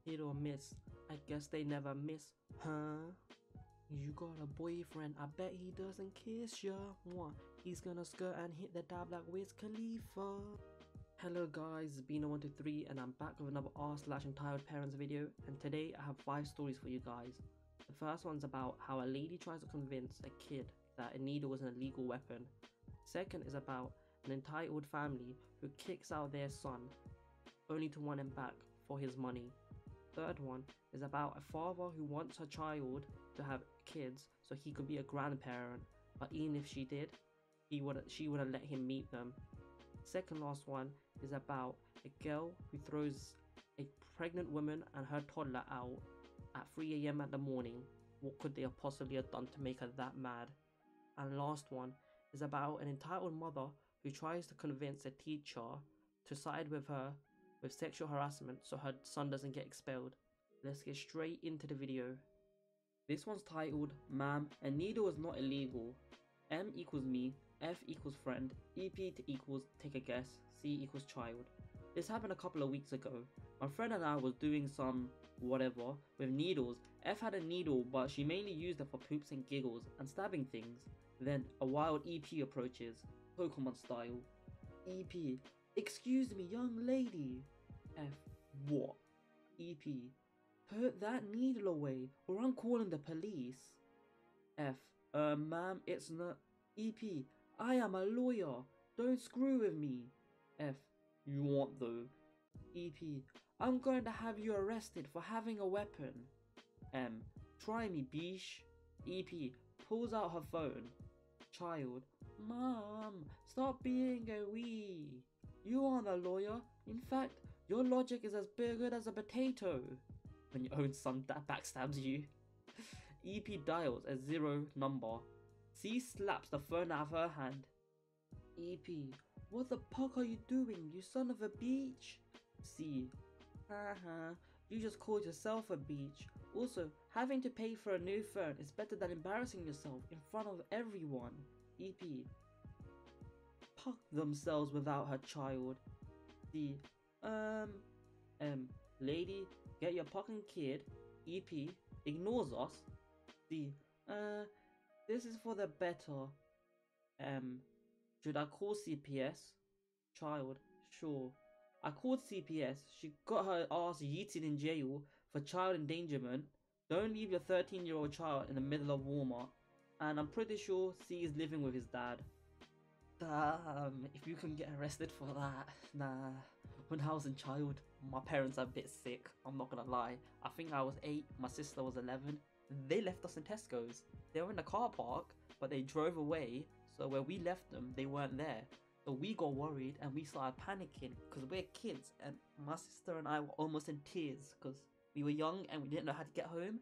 Hit or miss, I guess they never miss, huh? You got a boyfriend, I bet he doesn't kiss ya. What? He's gonna skirt and hit the dab like Wiz Khalifa. Hello guys, it's Bino123 and I'm back with another r/entitled parents video, and today I have 5 stories for you guys. The first one's about how a lady tries to convince a kid that a needle is an illegal weapon. Second is about an entitled family who kicks out their son only to want him back for his money. Third one is about a father who wants her child to have kids so he could be a grandparent, but even if she did, she wouldn't let him meet them. Second last one is about a girl who throws a pregnant woman and her toddler out at 3 AM at the morning. What could they have possibly have done to make her that mad? And last one is about an entitled mother who tries to convince a teacher to side with her with sexual harassment so her son doesn't get expelled. Let's get straight into the video. This one's titled, Ma'am, a needle is not illegal. M equals me, F equals friend, EP equals take a guess, C equals child. This happened a couple of weeks ago. My friend and I was doing some whatever with needles. F had a needle, but she mainly used it for poops and giggles and stabbing things. Then a wild EP approaches, Pokemon style. EP, excuse me young lady. F, what? EP, put that needle away or I'm calling the police. F, ma'am, it's not. EP, I am a lawyer, don't screw with me. F, you want though. EP, I'm going to have you arrested for having a weapon. M, try me bish. EP, pulls out her phone. Child, Mom, stop being a wee. You aren't a lawyer. In fact, your logic is as big as a potato. When your own son backstabs you. EP dials a 0 number. C slaps the phone out of her hand. EP, what the fuck are you doing, you son of a bitch? C, haha, you just called yourself a bitch. Also, having to pay for a new phone is better than embarrassing yourself in front of everyone. EP, fuck themselves without her child. D, lady, get your fucking kid. EP, ignores us. D, this is for the better. Should I call CPS? Child, sure. I called CPS. She got her ass yeeted in jail for child endangerment. Don't leave your 13-year-old child in the middle of Walmart. And I'm pretty sure C is living with his dad. Damn, if you can get arrested for that. Nah. When I was a child, my parents are a bit sick, I'm not gonna lie. I think I was 8, my sister was 11. They left us in Tesco's. They were in the car park, but they drove away, so where we left them, they weren't there. So we got worried and we started panicking because we're kids, and my sister and I were almost in tears because we were young and we didn't know how to get home.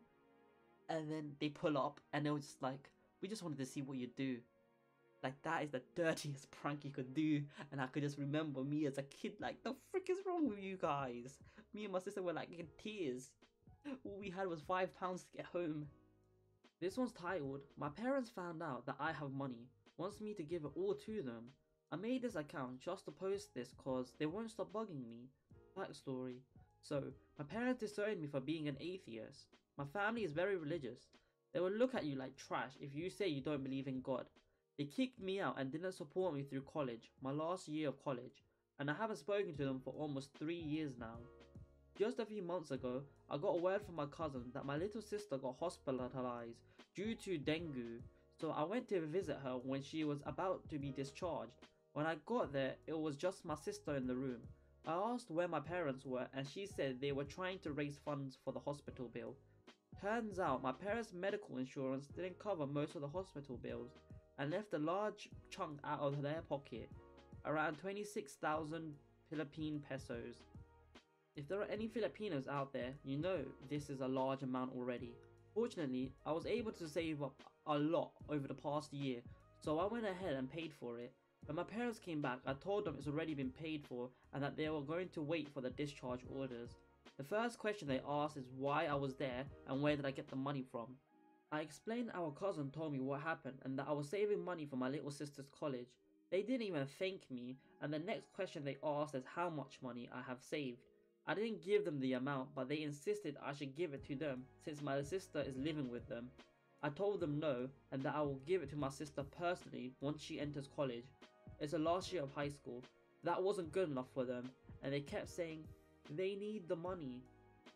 And then they pull up and they were just like, we just wanted to see what you'd do. Like, that is the dirtiest prank you could do. And I could just remember me as a kid like, the frick is wrong with you guys? Me and my sister were like in tears. All we had was £5 to get home. This one's titled, my parents found out that I have money, wants me to give it all to them. I made this account just to post this cause they won't stop bugging me. Backstory. So, my parents disowned me for being an atheist. My family is very religious. They will look at you like trash if you say you don't believe in God. They kicked me out and didn't support me through college, my last year of college, and I haven't spoken to them for almost 3 years now. Just a few months ago, I got a word from my cousin that my little sister got hospitalized due to dengue, so I went to visit her when she was about to be discharged. When I got there, it was just my sister in the room. I asked where my parents were and she said they were trying to raise funds for the hospital bill. Turns out my parents' medical insurance didn't cover most of the hospital bills and left a large chunk out of their pocket, around 26,000 Philippine pesos. If there are any Filipinos out there, you know this is a large amount already. Fortunately, I was able to save up a lot over the past year, so I went ahead and paid for it. When my parents came back, I told them it's already been paid for and that they were going to wait for the discharge orders. The first question they asked is why I was there and where did I get the money from. I explained our cousin told me what happened and that I was saving money for my little sister's college. They didn't even thank me, and the next question they asked is how much money I have saved. I didn't give them the amount, but they insisted I should give it to them since my sister is living with them. I told them no, and that I will give it to my sister personally once she enters college. It's the last year of high school. That wasn't good enough for them, and they kept saying they need the money,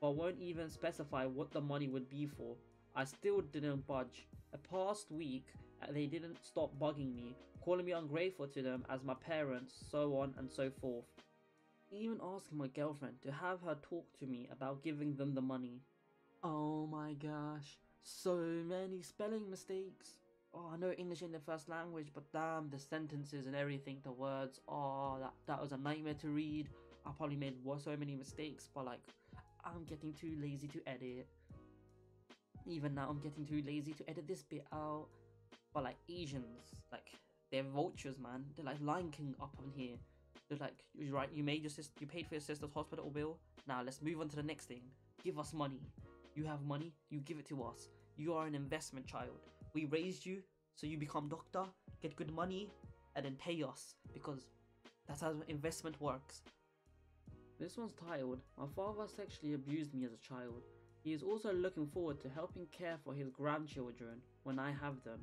but won't even specify what the money would be for. I still didn't budge. The past week, they didn't stop bugging me, calling me ungrateful to them as my parents, so on and so forth. Even asking my girlfriend to have her talk to me about giving them the money. Oh my gosh, so many spelling mistakes. Oh, I know English ain't the first language, but damn, the sentences and everything, the words, oh, that was a nightmare to read. I probably made so many mistakes, but like, I'm getting too lazy to edit. Even now, I'm getting too lazy to edit this bit out. But like, Asians, like, they're vultures, man. They're like Lion King up on here. They're like, right, you paid for your sister's hospital bill. Now let's move on to the next thing. Give us money. You have money, you give it to us. You are an investment child. We raised you so you become doctor, get good money, and then pay us, because that's how investment works. This one's titled, My father sexually abused me as a child. He is also looking forward to helping care for his grandchildren when I have them.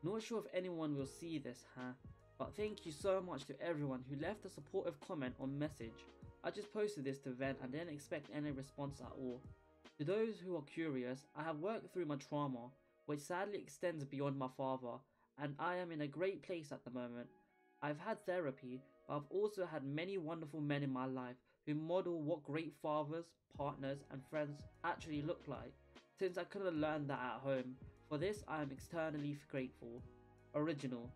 Not sure if anyone will see this, but thank you so much to everyone who left a supportive comment or message. I just posted this to vent and didn't expect any response at all. To those who are curious, I have worked through my trauma, which sadly extends beyond my father, and I am in a great place at the moment. I've had therapy, but I've also had many wonderful men in my life who model what great fathers, partners, and friends actually look like, since I couldn't learn that at home. For this, I am externally grateful. Original.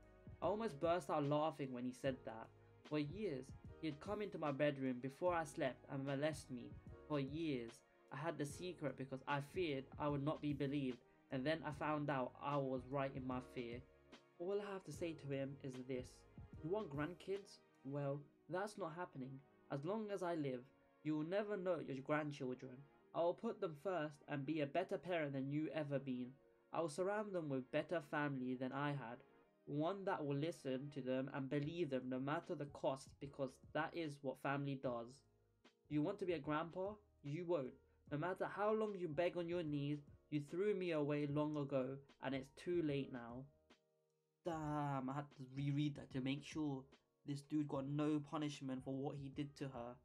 I almost burst out laughing when he said that. For years, he had come into my bedroom before I slept and molested me. For years, I had the secret because I feared I would not be believed, and then I found out I was right in my fear. All I have to say to him is this. You want grandkids? Well, that's not happening. As long as I live, you will never know your grandchildren. I will put them first and be a better parent than you ever been. I will surround them with better family than I had. One that will listen to them and believe them no matter the cost, because that is what family does. You want to be a grandpa? You won't. No matter how long you beg on your knees, you threw me away long ago and it's too late now. Damn, I had to reread that to make sure this dude got no punishment for what he did to her.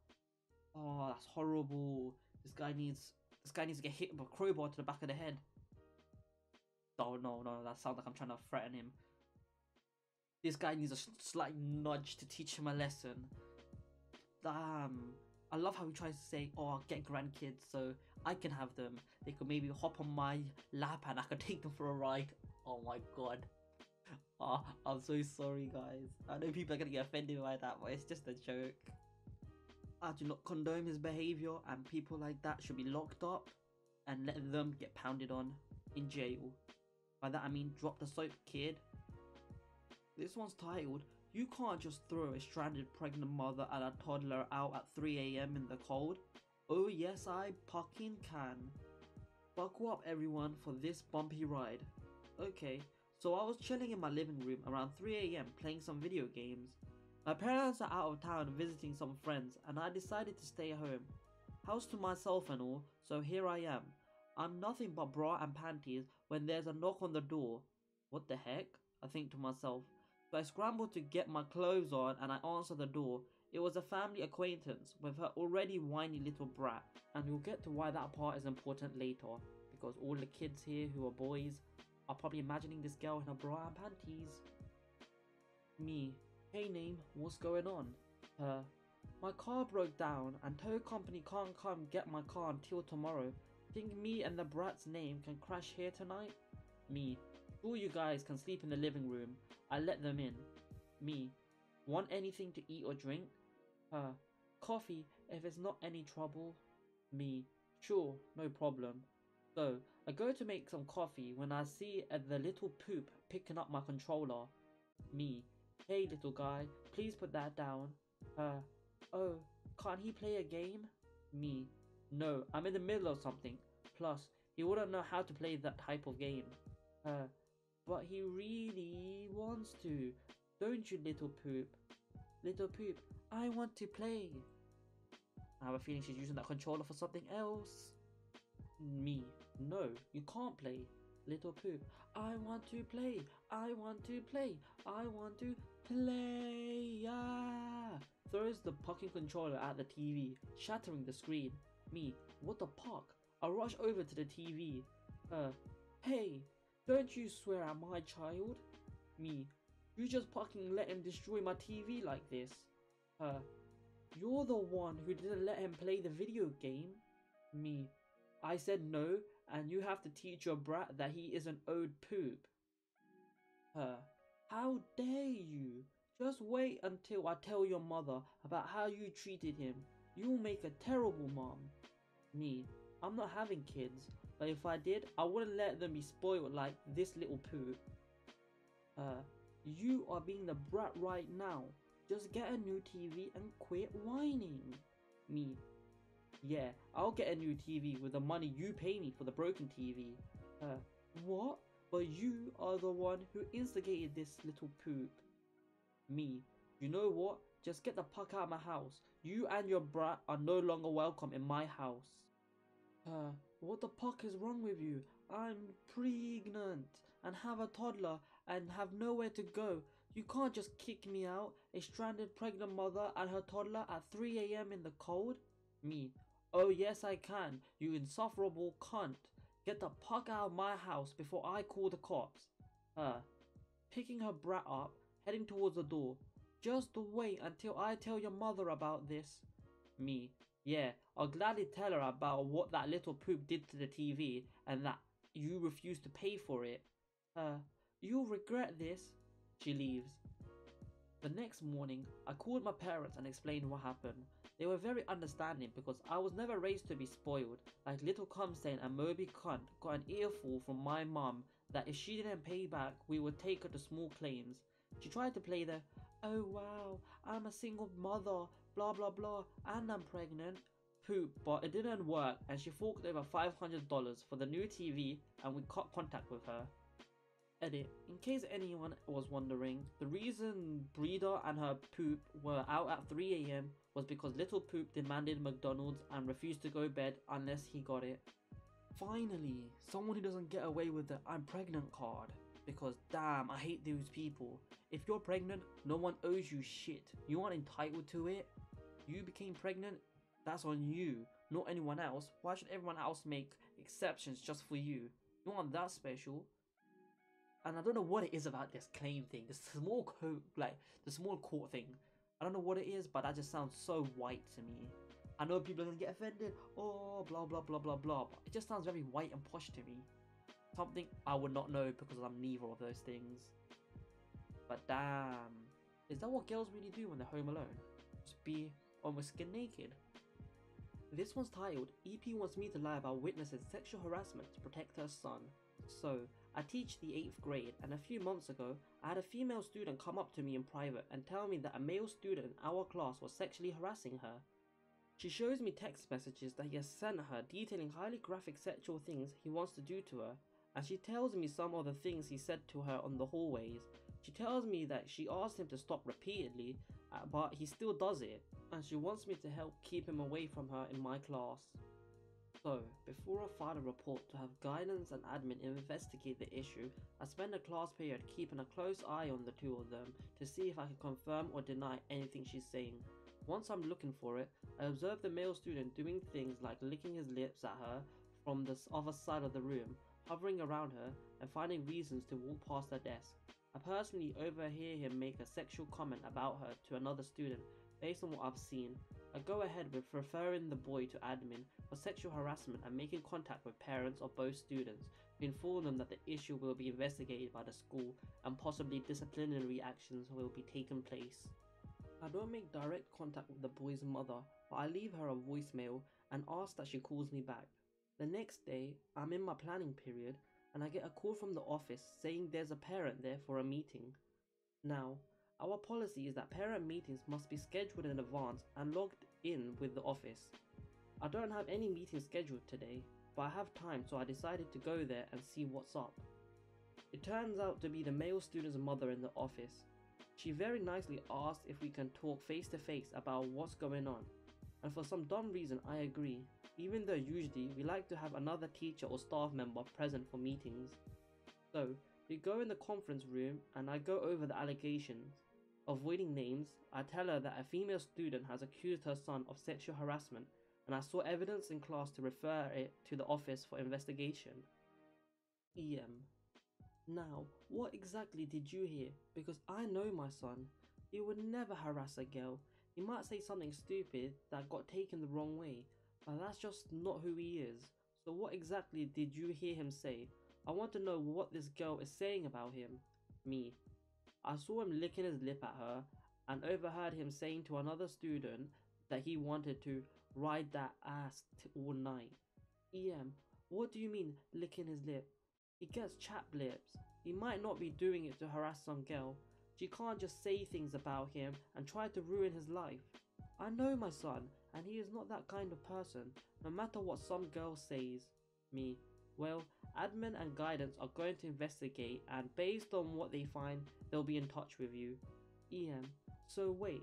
Oh, that's horrible. This guy needs to get hit with a crowbar to the back of the head. Oh no, that sounds like I'm trying to threaten him. This guy needs a slight nudge to teach him a lesson. Damn. I love how he tries to say, oh, I'll get grandkids so I can have them. They could maybe hop on my lap and I could take them for a ride. Oh my god. Oh, I'm so sorry, guys. I know people are gonna get offended by that, but it's just a joke. I do not condone his behavior, and people like that should be locked up and let them get pounded on in jail. By that I mean drop the soap, kid. This one's titled, You can't just throw a stranded pregnant mother and a toddler out at 3 AM in the cold. Oh yes, I fucking can. Buckle up everyone for this bumpy ride. Okay, so I was chilling in my living room around 3 AM playing some video games. My parents are out of town visiting some friends and I decided to stay home. House to myself and all, so here I am. I'm nothing but bra and panties when there's a knock on the door. What the heck? I think to myself. So I scrambled to get my clothes on and I answered the door. It was a family acquaintance with her already whiny little brat, and we'll get to why that part is important later, because all the kids here who are boys are probably imagining this girl in her bra and panties. Me. Hey name, what's going on? Her. My car broke down and tow company can't come get my car until tomorrow. Think me and the brat's name can crash here tonight? Me. Sure, you guys can sleep in the living room. I let them in. Me. Want anything to eat or drink? Her. Coffee if it's not any trouble. Me. Sure, no problem. So, I go to make some coffee when I see the little poop picking up my controller. Me. Hey little guy, please put that down. Her. Oh, can't he play a game? Me. No, I'm in the middle of something. Plus, he wouldn't know how to play that type of game. Her. But he really wants to. Don't you, little poop? Little poop, I want to play. I have a feeling she's using that controller for something else. Me, no, you can't play. Little poop, I want to play, I want to play, I want to play. Yeah. Throws the fucking controller at the TV, shattering the screen. Me, what the fuck? I rush over to the TV. Hey, don't you swear at my child. Me, you just fucking let him destroy my TV like this. You're the one who didn't let him play the video game. Me, I said no, and you have to teach your brat that he is an owed poop. How dare you? Just wait until I tell your mother about how you treated him. You'll make a terrible mom. Me, I'm not having kids, but if I did, I wouldn't let them be spoiled like this little poop. You are being the brat right now. Just get a new TV and quit whining. Me, yeah, I'll get a new TV with the money you pay me for the broken TV. What? But you are the one who instigated this little poop. Me, you know what? Just get the fuck out of my house. You and your brat are no longer welcome in my house. What the fuck is wrong with you? I'm pregnant and have a toddler and have nowhere to go. You can't just kick me out, a stranded pregnant mother and her toddler at 3 AM in the cold? Me, oh yes I can, you insufferable cunt. Get the fuck out of my house before I call the cops. Picking her brat up, heading towards the door. Just wait until I tell your mother about this. Me, yeah, I'll gladly tell her about what that little poop did to the TV and that you refused to pay for it. You'll regret this. She leaves. The next morning, I called my parents and explained what happened. They were very understanding because I was never raised to be spoiled. Like little Cumstain and Moby Cunt got an earful from my mum that if she didn't pay back, we would take her to small claims. She tried to play the, oh wow, I'm a single mother, blah blah blah, and I'm pregnant poop, but it didn't work and she forked over $500 for the new TV and we cut contact with her. Edit. In case anyone was wondering, the reason Breeder and her poop were out at 3 AM was because little poop demanded McDonald's and refused to go to bed unless he got it. Finally, someone who doesn't get away with the I'm pregnant card. Because damn, I hate those people. If you're pregnant, no one owes you shit. You aren't entitled to it. You became pregnant, that's on you, not anyone else. Why should everyone else make exceptions just for you? You aren't that special. And I don't know what it is about this claim thing, the small court thing. I don't know what it is, but that just sounds so white to me. I know people are gonna get offended, oh blah blah blah blah blah, but it just sounds very white and posh to me. Something I would not know because I'm neither of those things. But damn, is that what girls really do when they're home alone? Just be almost skin naked? This one's titled, EP wants me to lie about witnessing sexual harassment to protect her son. So, I teach the 8th grade and a few months ago, I had a female student come up to me in private and tell me that a male student in our class was sexually harassing her. She shows me text messages that he has sent her detailing highly graphic sexual things he wants to do to her, and she tells me some of the things he said to her on the hallways. She tells me that she asked him to stop repeatedly, but he still does it, and she wants me to help keep him away from her in my class. So, before I file a report to have guidance and admin investigate the issue, I spend a class period keeping a close eye on the two of them to see if I can confirm or deny anything she's saying. Once I'm looking for it, I observe the male student doing things like licking his lips at her from the other side of the room, hovering around her and finding reasons to walk past her desk. I personally overhear him make a sexual comment about her to another student. Based on what I've seen, I go ahead with referring the boy to admin for sexual harassment and making contact with parents of both students to inform them that the issue will be investigated by the school and possibly disciplinary actions will be taken place. I don't make direct contact with the boy's mother, but I leave her a voicemail and ask that she calls me back. The next day, I'm in my planning period and I get a call from the office saying there's a parent there for a meeting. Now, our policy is that parent meetings must be scheduled in advance and logged in with the office. I don't have any meetings scheduled today, but I have time, so I decided to go there and see what's up. It turns out to be the male student's mother in the office. She very nicely asked if we can talk face to face about what's going on. and for some dumb reason I agree, even though usually we like to have another teacher or staff member present for meetings. So we go in the conference room and I go over the allegations. Avoiding names, I tell her that a female student has accused her son of sexual harassment and I saw evidence in class to refer it to the office for investigation. EM: now, what exactly did you hear? Because I know my son. He would never harass a girl. He might say something stupid that got taken the wrong way, but that's just not who he is. So what exactly did you hear him say? I want to know what this girl is saying about him. Me: I saw him licking his lip at her and overheard him saying to another student that he wanted to ride that ass all night. EM: what do you mean licking his lip? He gets chapped lips. He might not be doing it to harass some girl. She can't just say things about him and try to ruin his life. I know my son, and he is not that kind of person, no matter what some girl says. Me: well, admin and guidance are going to investigate, and based on what they find, they'll be in touch with you. EM: so wait,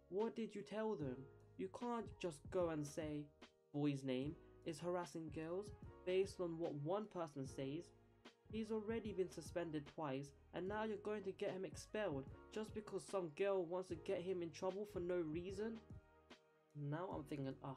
what did you tell them? You can't just go and say, boy's name is harassing girls based on what one person says. He's already been suspended twice, and now you're going to get him expelled just because some girl wants to get him in trouble for no reason? Now I'm thinking, ugh,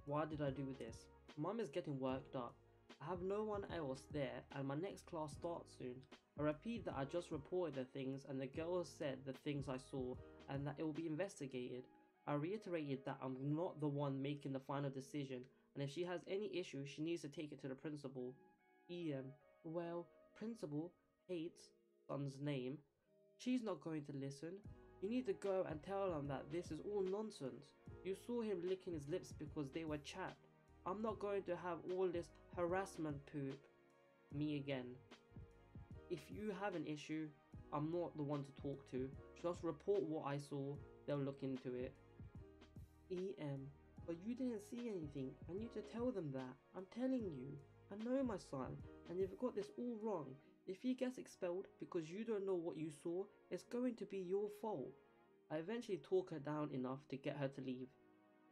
why did I do this? Mum is getting worked up. I have no one else there and my next class starts soon. I repeat that I just reported the things and the girl said the things I saw and that it will be investigated. I reiterated that I'm not the one making the final decision, and if she has any issue she needs to take it to the principal. EM: well, principal hates son's name. She's not going to listen. You need to go and tell them that this is all nonsense. You saw him licking his lips because they were chapped. I'm not going to have all this harassment poop. Me again: if you have an issue, I'm not the one to talk to. Just report what I saw, they'll look into it. EM: but you didn't see anything. I need to tell them that. I'm telling you. I know my son, and you've got this all wrong. If he gets expelled because you don't know what you saw, it's going to be your fault. I eventually talk her down enough to get her to leave.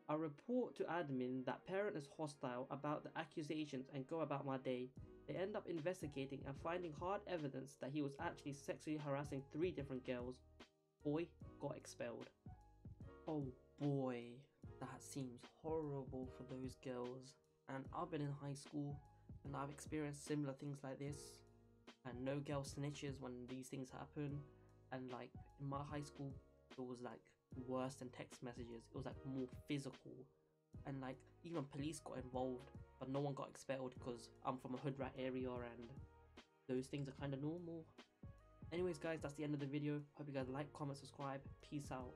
I report to admin that parent is hostile about the accusations and go about my day. They end up investigating and finding hard evidence that he was actually sexually harassing 3 different girls. Boy got expelled. Oh boy, that seems horrible for those girls. And I've been in high school and I've experienced similar things like this, and no girl snitches when these things happen. And like in my high school, it was like worse than text messages. It was like more physical, and like even police got involved, but no one got expelled because I'm from a hood rat area and those things are kind of normal. Anyways guys, that's the end of the video. Hope you guys like, comment, subscribe. Peace out.